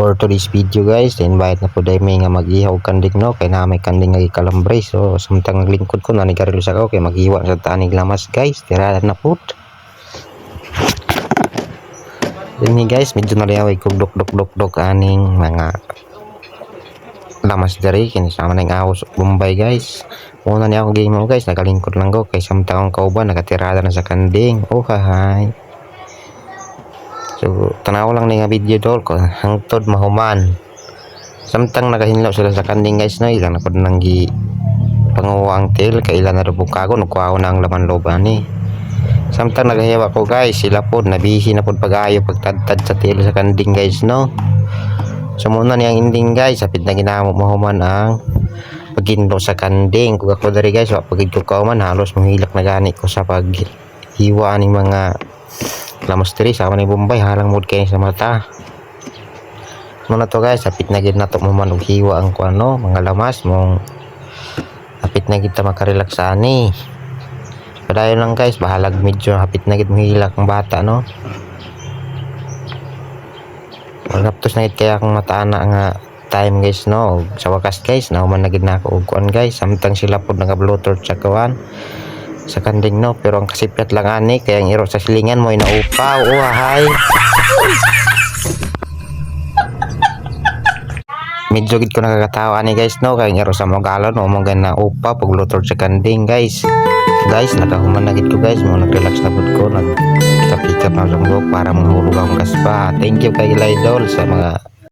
For today's video guys, invite na po dahil may nga mag-ihaw kanding no, kay na may kanding nga kalambre. So samtang naglingkod ko na nigarilo sa ako kay mag-iwa sa tanig lamas guys, tiradan na po. Ini guys, medyo naliyaway kog dok aning mga lamas dari kini sama nang ahos Bombay guys. Una niya ako game mo guys, nagalingkod lang ko kay samtang kauban nakatirada na sa kanding. Oh hahay. So tanaw lang ni nga video dol ko hangtod mahuman. Samtang nagahinlaw sila sa kanding guys no, ilan ako nang gi panguwang tail kay ilan na bukago nukuha na ang laman loob ani. Samtang nagahiwa ko guys, sila pod nabisi na pod pag-ayo pagtadtad sa tail sa kanding guys no. So muna niyang ending guys, sapid na ginamo mahuman ang paghinlo sa kanding. Kung ako dari guys, pagid ko kauman halos mahilak na gani ko sa paghiwa ning mga lamas diri sama ni Bombay halang mood kay sa mata. Muna to guys, sapit na gid nato mo man og hiwa ang kuano mga lamas mong hapit na gid ta makarelax ani. Padayon lang guys, bahalag medyo hapit na gid mahilak ang bata no. Magaptos na gid kaya akong mataana nga time guys no. Sa wakas guys, nahuman na gid na ako og kuan guys, samtang sila pod naka-bluetooth sa kuan sa kanding no, pero ang kasipyat lang ani kaya ang iro sa silingan mo ay naupaw. Oh hay. Medyo gid ko nakakatawa ani guys no, kaya ang iro sa mogalon mo mong na upaw pag bluetooth sa kanding guys. Guys, nakahuman na gid ko guys, mo nag-relax na pud ko, nag-pick up na lang para mahulog akong kaspa. Thank you kay Idol sa mga